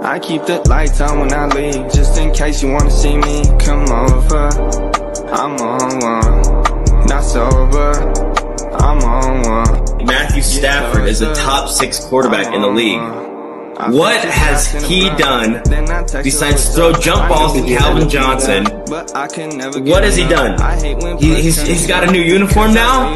I keep the lights on when I leave, just in case you wanna see me. Come over, I'm on one, not sober, I'm on one. Matthew Stafford is a top 6 quarterback in the league. What has he done besides throw jump balls to Calvin Johnson? What has he done? He's got a new uniform now?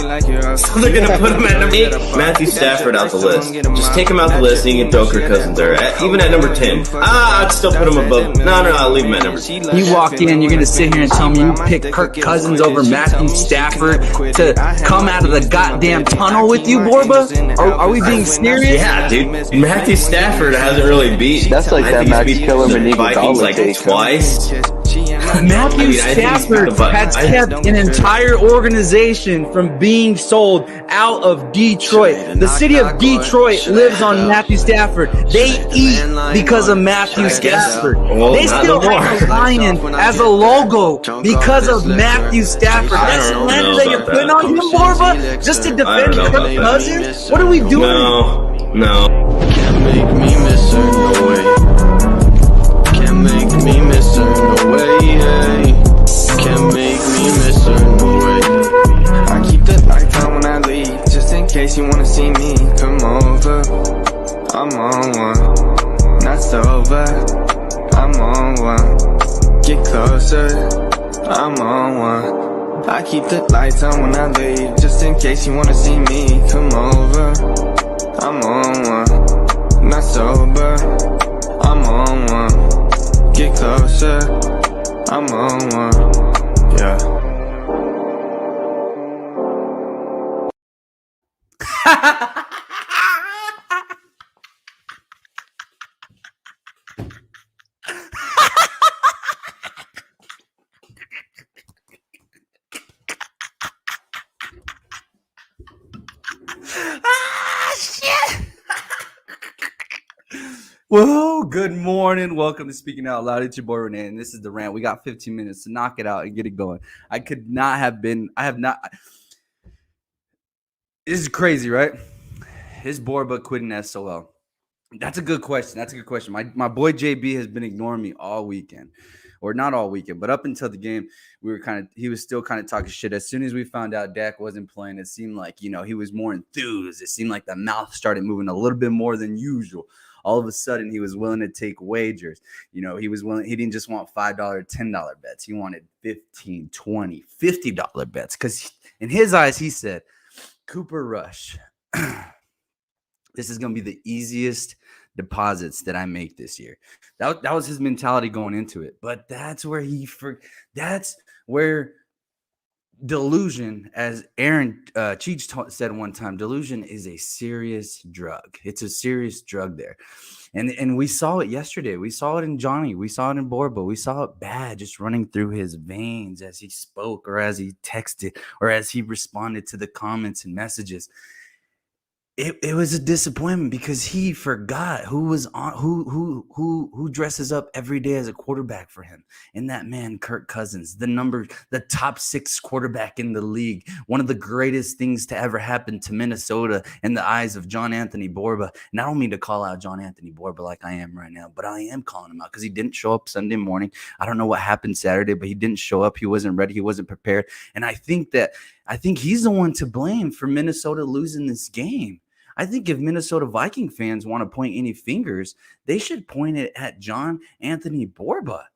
So they're going to put him at number 8? Matthew Stafford out the list. Just take him out the list and you can throw Kirk Cousins there. Even at number 10. I'd still put him above. No, I'll leave him at number 10. You walk in, you're going to sit here and tell me you pick Kirk Cousins over Matthew Stafford to come out of the goddamn tunnel with you, Borba? Are we being serious? Yeah, dude. Matthew Stafford hasn't really beat. That's like that Max Killer the Vikings like twice. Matthew Stafford has kept an entire organization from being sold out of Detroit. The city of Detroit lives on Matthew Stafford. They eat because of Matthew Stafford. They still have a lion as a logo because of Matthew Stafford. That's slander that you're putting on him, Borba, just to defend Kirk Cousins? What are we doing? No. Can't make me miss her, no way. Can't make me miss her, no way. Can't make me miss her, no way. I keep the lights on when I leave, just in case you wanna see me. Come over, I'm on one, not sober, I'm on one. Get closer, I'm on one. I keep the lights on when I leave, just in case you wanna see me. Come over, I'm on one, not sober, I'm on one. Get closer, I'm on one, yeah. Well, good morning. Welcome to Speaking Out Loud. It's your boy Rene, and this is the rant. We got 15 minutes to knock it out and get it going. I have not. This is crazy, right? Is Borba quitting SOL? That's a good question. My boy JB has been ignoring me all weekend. Or not all weekend, but up until the game, he was still kind of talking shit. As soon as we found out Dak wasn't playing, it seemed like, he was more enthused. It seemed like the mouth started moving a little bit more than usual. All of a sudden, he was willing to take wagers. He was willing. He didn't just want $5, $10 bets. He wanted $15, $20, $50 bets. Because in his eyes, he said, Cooper Rush, this is going to be the easiest deposits that I make this year. That was his mentality going into it. But that's where delusion, as Aaron Cheech said one time, delusion is a serious drug. It's a serious drug there. And we saw it yesterday. We saw it in Johnny. We saw it in Borba. We saw it bad just running through his veins as he spoke or as he texted or as he responded to the comments and messages. It was a disappointment because he forgot who dresses up every day as a quarterback for him. And that man, Kirk Cousins, the top 6 quarterback in the league. One of the greatest things to ever happen to Minnesota in the eyes of John Anthony Borba. And I don't mean to call out John Anthony Borba like I am right now, but I am calling him out because he didn't show up Sunday morning. I don't know what happened Saturday, but he didn't show up. He wasn't ready. He wasn't prepared. And I think he's the one to blame for Minnesota losing this game. I think if Minnesota Viking fans want to point any fingers, they should point it at John Anthony Borba.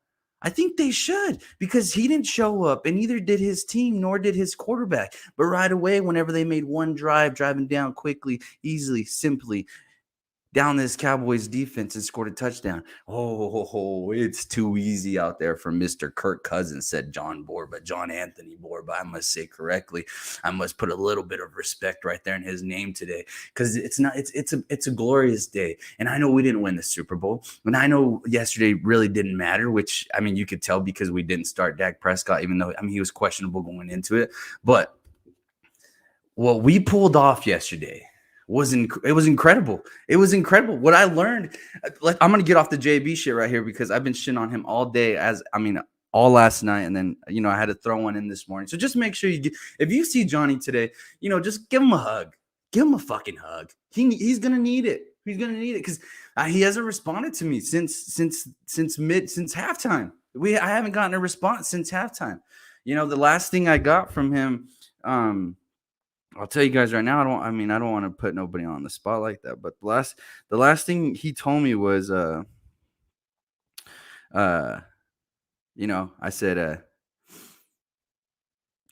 I think they should, because he didn't show up, and neither did his team, nor did his quarterback. But right away, whenever they made one drive, driving down quickly, easily, simply, down this Cowboys defense and scored a touchdown. Oh, it's too easy out there for Mr. Kirk Cousins, said John Anthony Borba. I must say correctly. I must put a little bit of respect right there in his name today, because it's a glorious day. And I know we didn't win the Super Bowl, and I know yesterday really didn't matter, which, I mean, you could tell because we didn't start Dak Prescott, even though, I mean, he was questionable going into it. But what we pulled off yesterday it was incredible. It was incredible. What I learned, I'm going to get off the JB shit right here because I've been shitting on him all day, all last night, and then I had to throw one in this morning. So just make sure if you see Johnny today, just give him a hug. Give him a fucking hug. He's gonna need it. He's gonna need it because he hasn't responded to me since halftime. I haven't gotten a response since halftime. The last thing I got from him, I'll tell you guys right now. I don't want to put nobody on the spot like that. But the last thing he told me was, I said,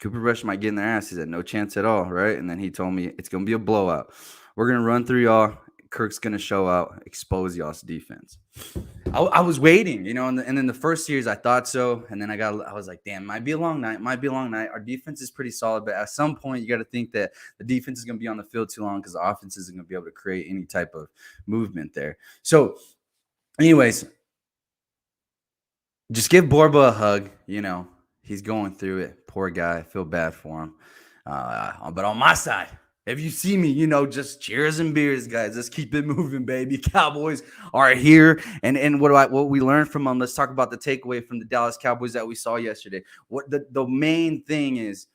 Cooper Rush might get in their ass. He said, no chance at all, right? And then he told me it's going to be a blowout. We're going to run through y'all. Kirk's going to show out, expose y'all's defense. I was waiting, and then the first series I thought so. And then I was like, damn, might be a long night. Our defense is pretty solid. But at some point, you got to think that the defense is going to be on the field too long because the offense isn't going to be able to create any type of movement there. So anyways, just give Borba a hug. He's going through it. Poor guy. I feel bad for him. But on my side, if you see me, just cheers and beers, guys. Let's keep it moving, baby. Cowboys are here. And what we learned from them, let's talk about the takeaway from the Dallas Cowboys that we saw yesterday. What the main thing is,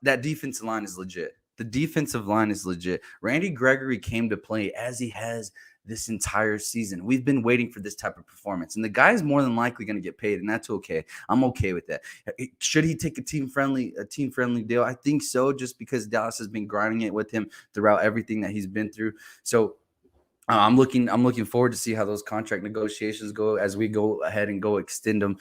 that defensive line is legit. The defensive line is legit. Randy Gregory came to play as he has this entire season. We've been waiting for this type of performance, and the guy is more than likely going to get paid, and that's okay. I'm okay with that. Should he take a team-friendly deal? I think so, just because Dallas has been grinding it with him throughout everything that he's been through. So I'm looking forward to see how those contract negotiations go as we go ahead and go extend them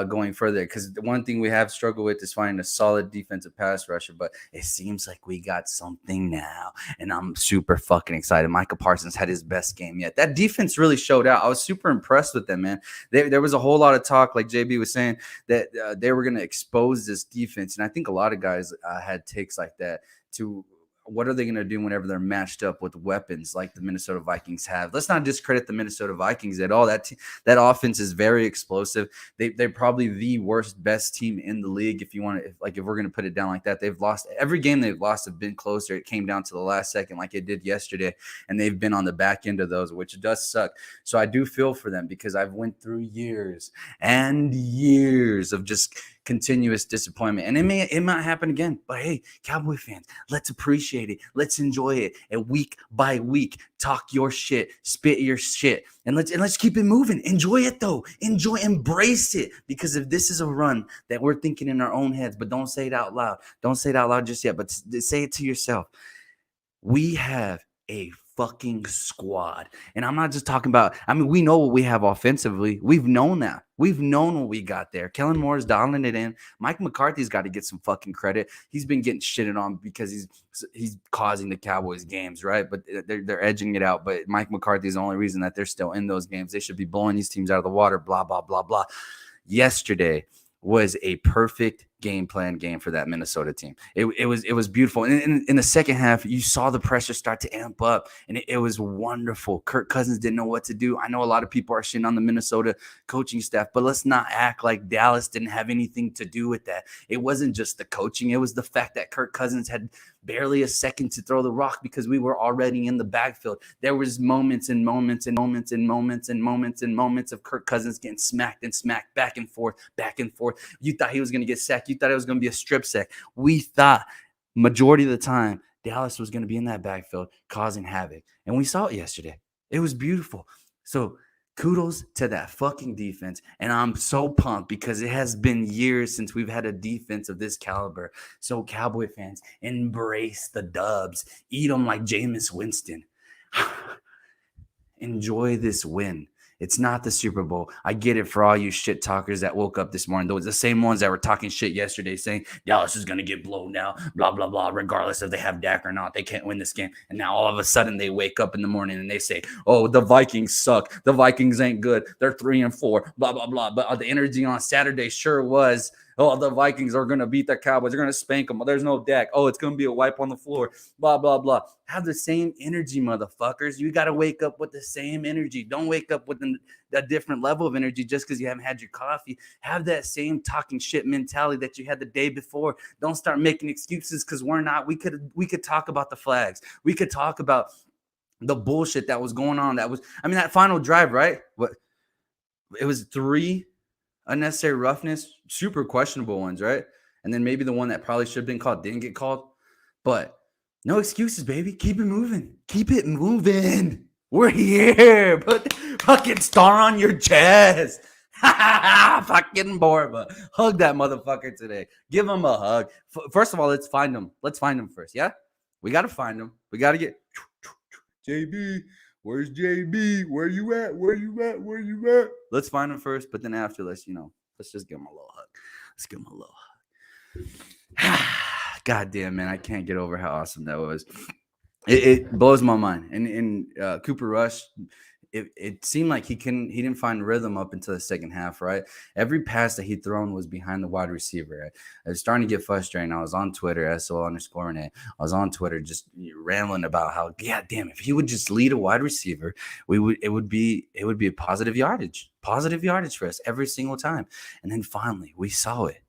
going further. Because the one thing we have struggled with is finding a solid defensive pass rusher, but it seems like we got something now, and I'm super fucking excited. Micah Parsons had his best game yet. That defense really showed out. I was super impressed with them, man. There was a whole lot of talk, like JB was saying, that they were going to expose this defense, and I think a lot of guys had takes like that to. What are they going to do whenever they're matched up with weapons like the Minnesota Vikings have? Let's not discredit the Minnesota Vikings at all. That offense is very explosive. They're probably the best team in the league. If we're going to put it down like that, they've lost every game they've lost have been closer. It came down to the last second like it did yesterday, and they've been on the back end of those, which does suck. So I do feel for them because I've went through years and years of just continuous disappointment, and it might happen again. But hey, Cowboy fans, let's appreciate it. Let's enjoy it. And week by week, talk your shit, spit your shit, and let's keep it moving. Enjoy it though. Embrace it, because if this is a run that we're thinking in our own heads, but don't say it out loud. Don't say it out loud just yet, but say it to yourself. We have a fucking squad. And I'm not just talking about, we know what we have offensively. We've known that. We've known what we got there. Kellen Moore is dialing it in. Mike McCarthy's got to get some fucking credit. He's been getting shitted on because he's causing the Cowboys games, right? But they're edging it out. But Mike McCarthy is the only reason that they're still in those games. They should be blowing these teams out of the water, blah, blah, blah, blah. Yesterday was a perfect game plan game for that Minnesota team. It was beautiful. And in the second half, you saw the pressure start to amp up, and it was wonderful. Kirk Cousins didn't know what to do. I know a lot of people are shitting on the Minnesota coaching staff, but let's not act like Dallas didn't have anything to do with that. It wasn't just the coaching. It was the fact that Kirk Cousins had barely a second to throw the rock because we were already in the backfield. There was moments of Kirk Cousins getting smacked back and forth. You thought he was going to get sacked. You thought it was going to be a strip sack. We thought majority of the time Dallas was going to be in that backfield causing havoc. And we saw it yesterday. It was beautiful. So kudos to that fucking defense. And I'm so pumped because it has been years since we've had a defense of this caliber. So Cowboy fans, embrace the dubs. Eat them like Jameis Winston. Enjoy this win. It's not the Super Bowl. I get it for all you shit talkers that woke up this morning. Those are the same ones that were talking shit yesterday saying Dallas is going to get blown now, blah, blah, blah, regardless if they have Dak or not. They can't win this game. And now all of a sudden they wake up in the morning and they say, oh, the Vikings suck. The Vikings ain't good. They're 3-4, blah, blah, blah. But the energy on Saturday sure was, oh, the Vikings are going to beat the Cowboys. They're going to spank them. Oh, there's no Dak. Oh, it's going to be a wipe on the floor. Blah, blah, blah. Have the same energy, motherfuckers. You got to wake up with the same energy. Don't wake up with a different level of energy just because you haven't had your coffee. Have that same talking shit mentality that you had the day before. Don't start making excuses because we're not. We could talk about the flags. We could talk about the bullshit that was going on. That final drive, right? What? It was 3 Unnecessary roughness, super questionable ones, right? And then maybe the one that probably should have been called didn't get called. But no excuses, baby. Keep it moving. Keep it moving. We're here. Put the fucking star on your chest. Fucking Borba. Hug that motherfucker today. Give him a hug. First of all, let's find him. Let's find him first. Yeah? We got to find him. We got to get JB. Where's JB? Where you at? Where you at? Where you at? Let's find him first, but then after, let's just give him a little hug. Let's give him a little hug. God damn, man, I can't get over how awesome that was. It blows my mind. And Cooper Rush, it seemed like he didn't find rhythm up until the second half, right? Every pass that he'd thrown was behind the wide receiver. I was starting to get frustrated. I was on Twitter, SO_Rene. I was on Twitter just rambling about how, yeah, damn, if he would just lead a wide receiver, it would be a positive yardage for us every single time. And then finally, we saw it.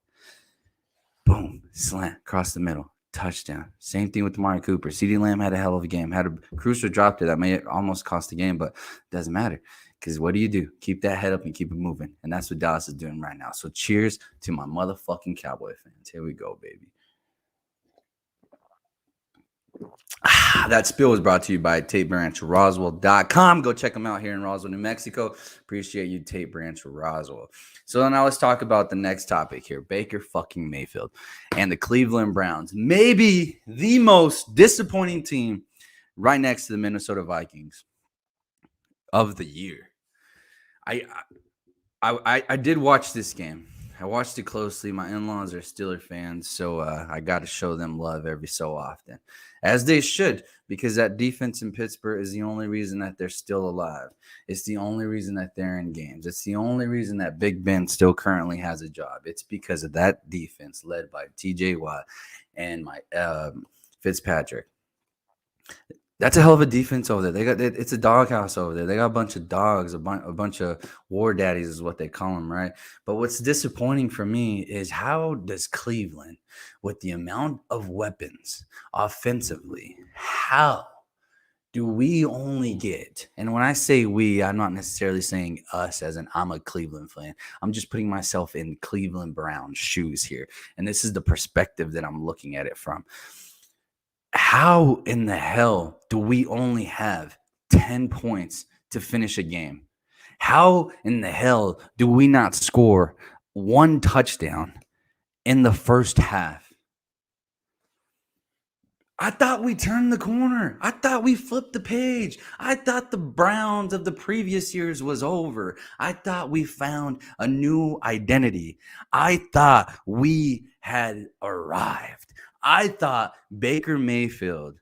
Boom, slant across the middle. Touchdown. Same thing with Amari Cooper. CeeDee Lamb had a hell of a game. Had a crucial drop there that may almost cost the game, but it doesn't matter because what do? Keep that head up and keep it moving. And that's what Dallas is doing right now. So cheers to my motherfucking Cowboy fans. Here we go, baby. That spill was brought to you by TapeBranchRoswell.com. Go check them out here in Roswell, New Mexico. Appreciate you, Tape Branch Roswell. So now let's talk about the next topic here. Baker fucking Mayfield and the Cleveland Browns. Maybe the most disappointing team right next to the Minnesota Vikings of the year. I did watch this game. I watched it closely. My in-laws are Steeler fans, so I got to show them love every so often, as they should, because that defense in Pittsburgh is the only reason that they're still alive. It's the only reason that they're in games. It's the only reason that Big Ben still currently has a job. It's because of that defense led by T.J. Watt and my Fitzpatrick. That's a hell of a defense over there. It's a doghouse over there. They got a bunch of dogs, a bunch of war daddies is what they call them, right? But what's disappointing for me is how does Cleveland, with the amount of weapons offensively, how do we only get, and when I say we, I'm not necessarily saying us as in I'm a Cleveland fan. I'm just putting myself in Cleveland Browns shoes here. And this is the perspective that I'm looking at it from. How in the hell do we only have 10 points to finish a game? How in the hell do we not score one touchdown in the first half? I thought we turned the corner. I thought we flipped the page. I thought the Browns of the previous years was over. I thought we found a new identity. I thought we had arrived. I thought Baker Mayfield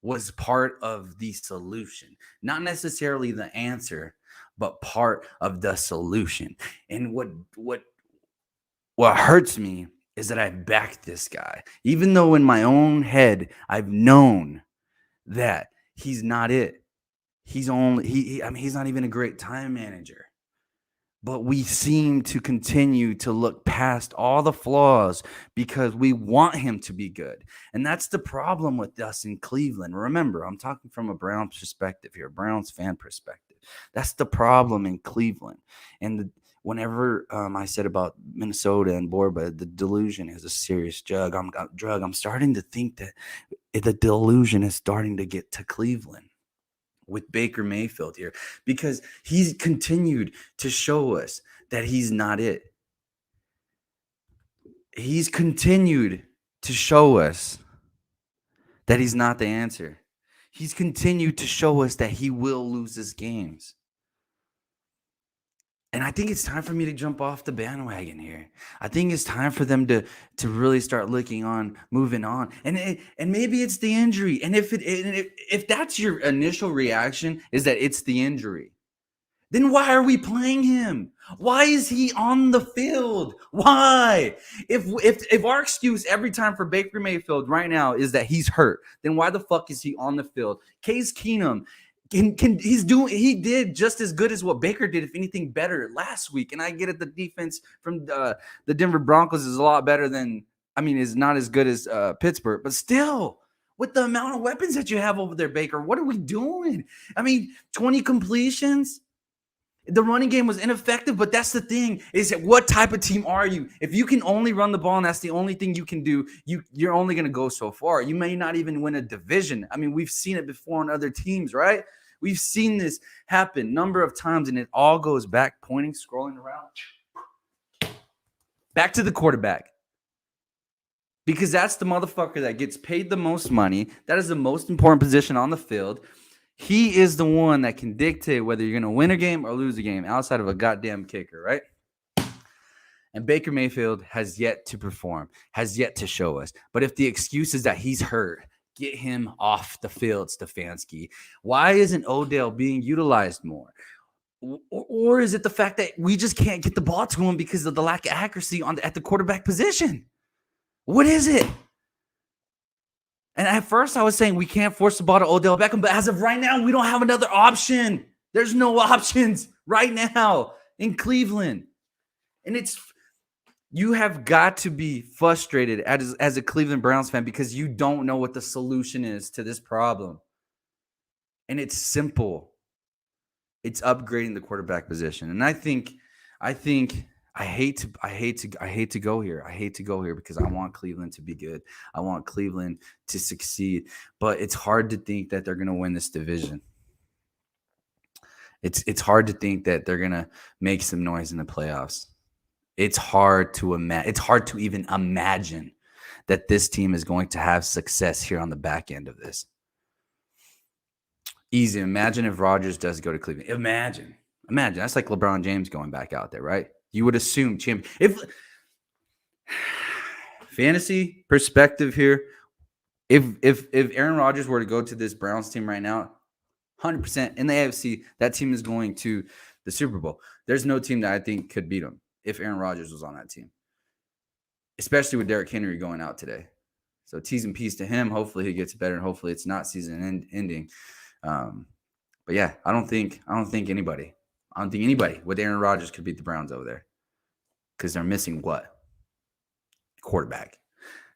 was part of the solution, not necessarily the answer, but part of the solution. And what hurts me is that I backed this guy, even though in my own head I've known that he's not it. He's not even a great time manager. But we seem to continue to look past all the flaws because we want him to be good. And that's the problem with us in Cleveland. Remember, I'm talking from a Browns perspective here, Browns fan perspective. That's the problem in Cleveland. And whenever I said about Minnesota and Borba, the delusion is a serious drug. I'm starting to think that the delusion is starting to get to Cleveland with Baker Mayfield here, because he's continued to show us that he's not it. He's continued to show us that he's not the answer. He's continued to show us that he will lose his games. And I think it's time for me to jump off the bandwagon here. I think it's time for them to really start moving on. And maybe it's the injury. And if that's your initial reaction is that it's the injury, then why are we playing him? Why is he on the field? Why? If our excuse every time for Baker Mayfield right now is that he's hurt, then why the fuck is he on the field? Case Keenum, he did just as good as what Baker did, if anything better last week. And I get it, the defense from the Denver Broncos is a lot better is not as good as Pittsburgh, but still, with the amount of weapons that you have over there, Baker, what are we doing? 20 completions. The running game was ineffective, but that's the thing, is that what type of team are you? If you can only run the ball and that's the only thing you can do, you're only going to go so far. You may not even win a division. I mean, we've seen it before on other teams, right? We've seen this happen number of times, and it all goes back, pointing, scrolling around, back to the quarterback. Because that's the motherfucker that gets paid the most money. That is the most important position on the field. He is the one that can dictate whether you're going to win a game or lose a game outside of a goddamn kicker, right? And Baker Mayfield has yet to perform, has yet to show us. But if the excuse is that he's hurt, get him off the field, Stefanski. Why isn't Odell being utilized more? Or is it the fact that we just can't get the ball to him because of the lack of accuracy at the quarterback position? What is it? And at first I was saying we can't force the ball to Odell Beckham, but as of right now, we don't have another option. There's no options right now in Cleveland. And you have got to be frustrated as a Cleveland Browns fan because you don't know what the solution is to this problem. And it's simple. It's upgrading the quarterback position. And I hate to go here. I hate to go here because I want Cleveland to be good. I want Cleveland to succeed. But it's hard to think that they're going to win this division. It's hard to think that they're going to make some noise in the playoffs. It's hard to even imagine that this team is going to have success here on the back end of this. Easy. Imagine if Rodgers does go to Cleveland. Imagine. That's like LeBron James going back out there, right? You would assume champion. If fantasy perspective here, if Aaron Rodgers were to go to this Browns team right now, 100% in the AFC, that team is going to the Super Bowl. There's no team that I think could beat them if Aaron Rodgers was on that team, especially with Derrick Henry going out today. So T's and P's to him. Hopefully he gets better, and hopefully it's not season ending. But yeah, I don't think anybody with Aaron Rodgers could beat the Browns over there because they're missing what? Quarterback.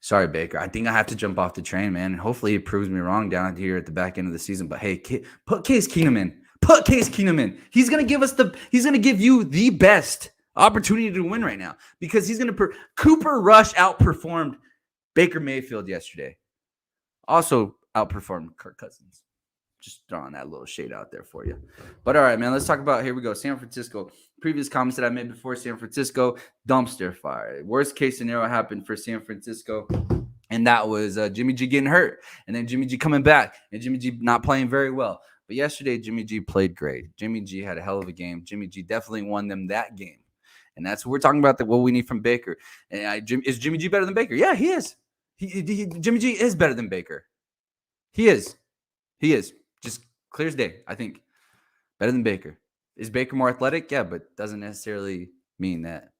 Sorry, Baker. I think I have to jump off the train, man. And hopefully it proves me wrong down here at the back end of the season. But hey, put Case Keenum in. He's gonna give you the best opportunity to win right now because he's gonna. Cooper Rush outperformed Baker Mayfield yesterday. Also outperformed Kirk Cousins. Just throwing that little shade out there for you. But all right, man, let's talk about, here we go, San Francisco. Previous comments that I made before San Francisco, dumpster fire. Worst case scenario happened for San Francisco, and that was Jimmy G getting hurt, and then Jimmy G coming back, and Jimmy G not playing very well. But yesterday, Jimmy G played great. Jimmy G had a hell of a game. Jimmy G definitely won them that game. And that's what we're talking about, what we need from Baker. And is Jimmy G better than Baker? Yeah, he is. Jimmy G is better than Baker. He is. Just clear as day, I think. Better than Baker. Is Baker more athletic? Yeah, but doesn't necessarily mean that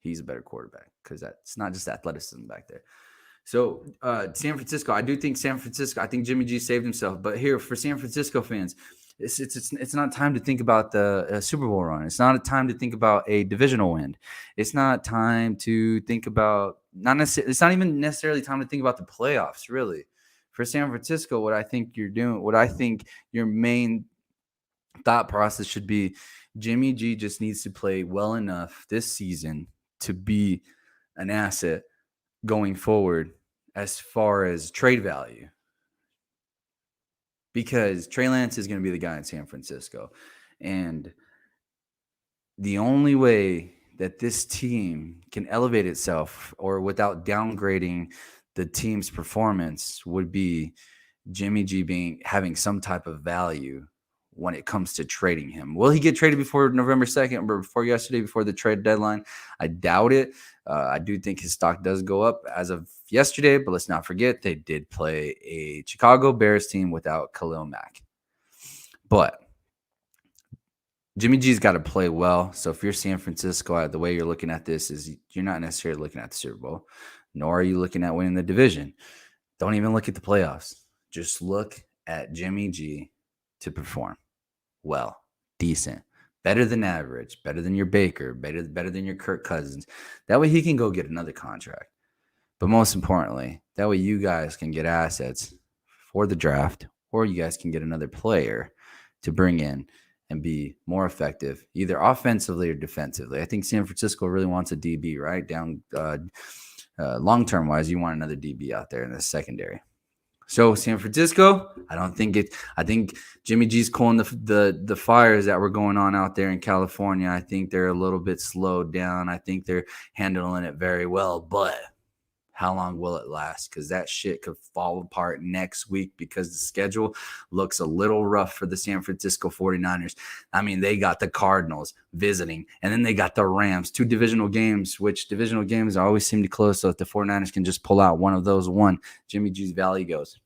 he's a better quarterback because that's not just athleticism back there. So San Francisco, I think Jimmy G saved himself. But here, for San Francisco fans, it's not time to think about the Super Bowl run. It's not a time to think about a divisional win. It's not time to think about it's not even necessarily time to think about the playoffs, really. For San Francisco, what I think your main thought process should be, Jimmy G just needs to play well enough this season to be an asset going forward as far as trade value. Because Trey Lance is going to be the guy in San Francisco. And the only way that this team can elevate itself or without downgrading the team's performance would be Jimmy G having some type of value when it comes to trading him. Will he get traded before November 2nd or before yesterday, before the trade deadline? I doubt it. I do think his stock does go up as of yesterday, but let's not forget they did play a Chicago Bears team without Khalil Mack. But Jimmy G's got to play well. So if you're San Francisco, the way you're looking at this is you're not necessarily looking at the Super Bowl, nor are you looking at winning the division. Don't even look at the playoffs. Just look at Jimmy G to perform well, decent, better than average, better than your Baker, better than your Kirk Cousins. That way he can go get another contract. But most importantly, that way you guys can get assets for the draft, or you guys can get another player to bring in and be more effective, either offensively or defensively. I think San Francisco really wants a DB, right? Down long-term wise, you want another DB out there in the secondary. So San Francisco, I think Jimmy G's cooling the fires that were going on out there in California. I think they're a little bit slowed down. I think they're handling it very well, but how long will it last? Because that shit could fall apart next week because the schedule looks a little rough for the San Francisco 49ers. I mean, they got the Cardinals visiting, and then they got the Rams, 2 divisional games, which divisional games always seem to close. So if the 49ers can just pull out one of those, Jimmy G's value goes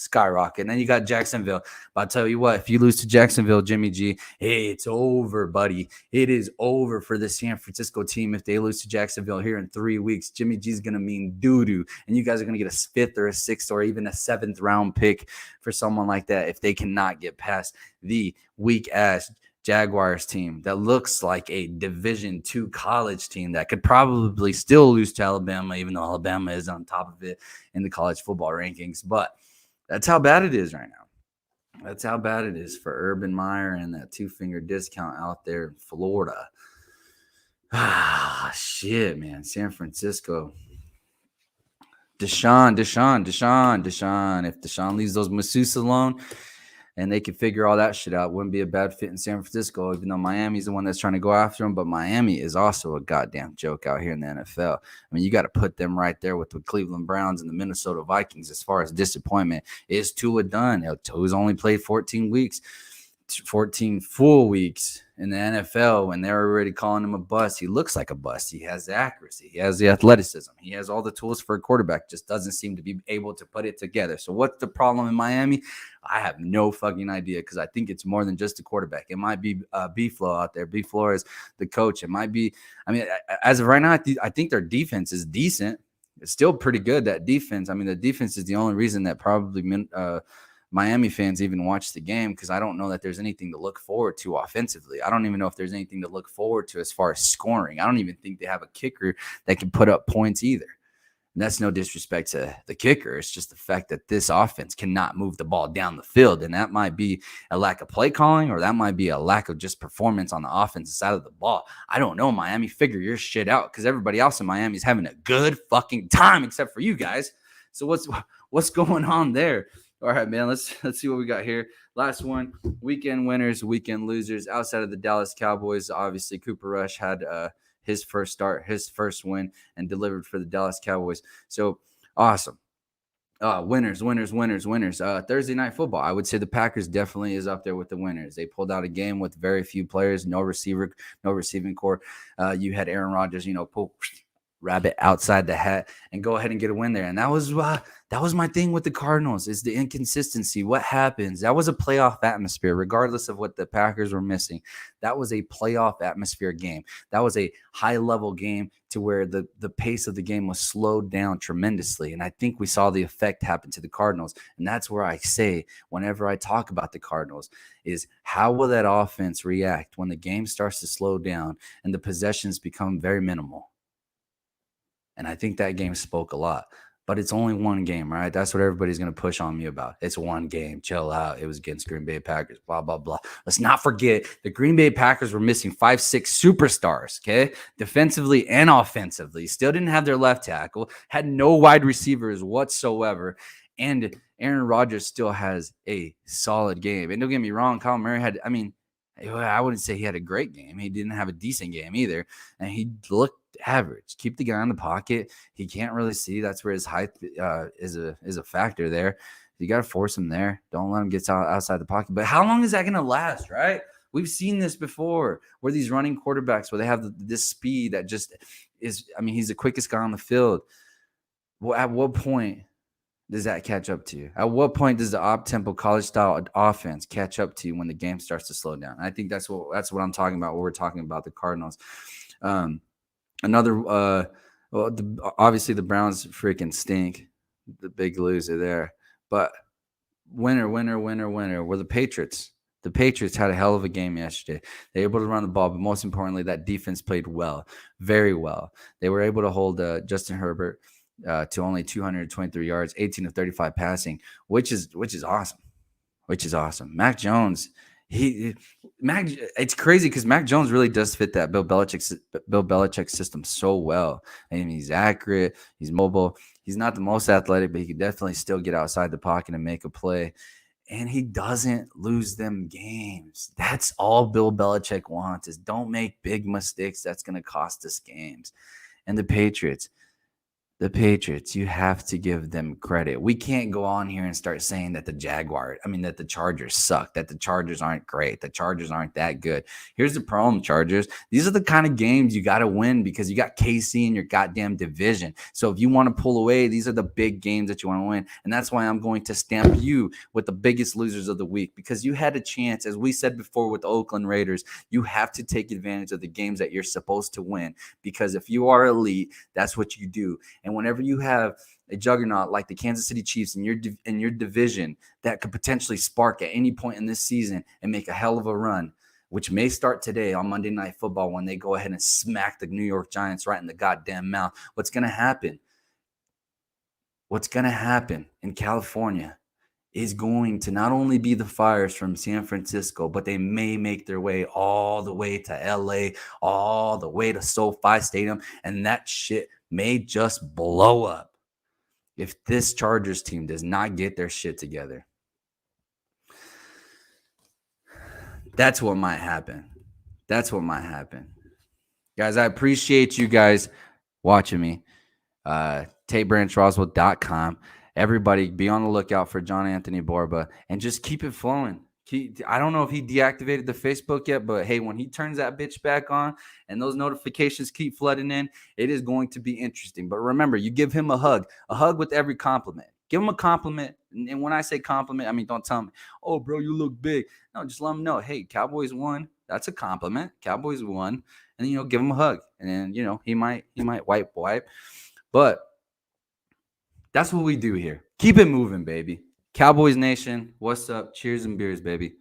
skyrocket. And then you got Jacksonville. But I'll tell you what, if you lose to Jacksonville, Jimmy G, hey, it's over, buddy. It is over for the San Francisco team if they lose to Jacksonville here in 3 weeks. Jimmy G is going to mean doo-doo. And you guys are going to get a 5th or a 6th or even a 7th round pick for someone like that if they cannot get past the weak-ass Jaguars team that looks like a Division II college team that could probably still lose to Alabama, even though Alabama is on top of it in the college football rankings. But that's how bad it is right now. That's how bad it is for Urban Meyer and that 2-finger discount out there in Florida. Ah, shit, man. San Francisco. Deshaun. If Deshaun leaves those masseuses alone and they can figure all that shit out, wouldn't be a bad fit in San Francisco, even though Miami's the one that's trying to go after him. But Miami is also a goddamn joke out here in the NFL. I mean, you got to put them right there with the Cleveland Browns and the Minnesota Vikings as far as disappointment. Is Tua done? Tua's only played 14 weeks. 14 full weeks in the NFL when they're already calling him a bust. He looks like a bust. He has the accuracy. He has the athleticism. He has all the tools for a quarterback. Just doesn't seem to be able to put it together. So what's the problem in Miami? I have no fucking idea because I think it's more than just a quarterback. It might be B-Flow out there. B-Flow is the coach. It might be, I mean, as of right now, I think their defense is decent. It's still pretty good, that defense. I mean, the defense is the only reason that probably Miami fans even watch the game because I don't know that there's anything to look forward to offensively. I don't even know if there's anything to look forward to as far as scoring. I don't even think they have a kicker that can put up points either. And that's no disrespect to the kicker. It's just the fact that this offense cannot move the ball down the field. And that might be a lack of play calling or that might be a lack of just performance on the offensive side of the ball. I don't know, Miami. Figure your shit out because everybody else in Miami is having a good fucking time except for you guys. So what's going on there? All right, man, let's see what we got here. Last one, weekend winners, weekend losers. Outside of the Dallas Cowboys, obviously Cooper Rush had his first start, his first win, and delivered for the Dallas Cowboys. So awesome. Winners. Thursday night football. I would say the Packers definitely is up there with the winners. They pulled out a game with very few players, no receiving core. You had Aaron Rodgers, pull rabbit outside the hat and go ahead and get a win there. And that was my thing with the Cardinals is the inconsistency. What happens? That was a playoff atmosphere, regardless of what the Packers were missing. That was a playoff atmosphere game. That was a high level game to where the pace of the game was slowed down tremendously. And I think we saw the effect happen to the Cardinals. And that's where I say, whenever I talk about the Cardinals, is how will that offense react when the game starts to slow down and the possessions become very minimal? And I think that game spoke a lot. But it's only one game, right? That's what everybody's going to push on me about. It's one game. Chill out. It was against Green Bay Packers, blah, blah, blah. Let's not forget the Green Bay Packers were missing 5-6 superstars, okay? Defensively and offensively. Still didn't have their left tackle. Had no wide receivers whatsoever. And Aaron Rodgers still has a solid game. And don't get me wrong, Kyle Murray I wouldn't say he had a great game. He didn't have a decent game either. And he looked average. Keep the guy in the pocket. He can't really see. That's where his height is a factor there. You got to force him there. Don't let him get outside the pocket. But how long is that going to last, right? We've seen this before where these running quarterbacks where they have this speed that just is – he's the quickest guy on the field. Well, at what point does that catch up to you? At what point does the up-tempo college-style offense catch up to you when the game starts to slow down? I think that's what I'm talking about when we're talking about the Cardinals. Obviously the Browns freaking stink. The big loser there. But winner were the Patriots. The Patriots had a hell of a game yesterday. They were able to run the ball, but most importantly, that defense played well, very well. They were able to hold Justin Herbert to only 223 yards, 18 of 35 passing, which is awesome. Mac Jones, It's crazy because Mac Jones really does fit that Bill Belichick system so well. I mean, he's accurate, he's mobile, he's not the most athletic, but he can definitely still get outside the pocket and make a play. And he doesn't lose them games. That's all Bill Belichick wants, is don't make big mistakes that's going to cost us games. And the Patriots, you have to give them credit. We can't go on here and start saying that that the Chargers suck, that the Chargers aren't great, the Chargers aren't that good. Here's the problem, Chargers. These are the kind of games you got to win because you got KC in your goddamn division. So if you want to pull away, these are the big games that you want to win. And that's why I'm going to stamp you with the biggest losers of the week, because you had a chance, as we said before with the Oakland Raiders, you have to take advantage of the games that you're supposed to win, because if you are elite, that's what you do. And whenever you have a juggernaut like the Kansas City Chiefs in your division that could potentially spark at any point in this season and make a hell of a run, which may start today on Monday Night Football when they go ahead and smack the New York Giants right in the goddamn mouth, what's going to happen? What's going to happen in California is going to not only be the Fires from San Francisco, but they may make their way all the way to LA, all the way to SoFi Stadium, and that shit may just blow up if this Chargers team does not get their shit together. That's what might happen. Guys, I appreciate you guys watching me. TateBranchRoswell.com. Everybody be on the lookout for John Anthony Borba and just keep it flowing. I don't know if he deactivated the Facebook yet, but hey, when he turns that bitch back on and those notifications keep flooding in, it is going to be interesting. But remember, you give him a hug with every compliment. Give him a compliment. And when I say compliment, I mean, don't tell me, oh, bro, you look big. No, just let him know, hey, Cowboys won. That's a compliment. Cowboys won. And then, give him a hug. And then, he might wipe. But that's what we do here. Keep it moving, baby. Cowboys Nation, what's up? Cheers and beers, baby.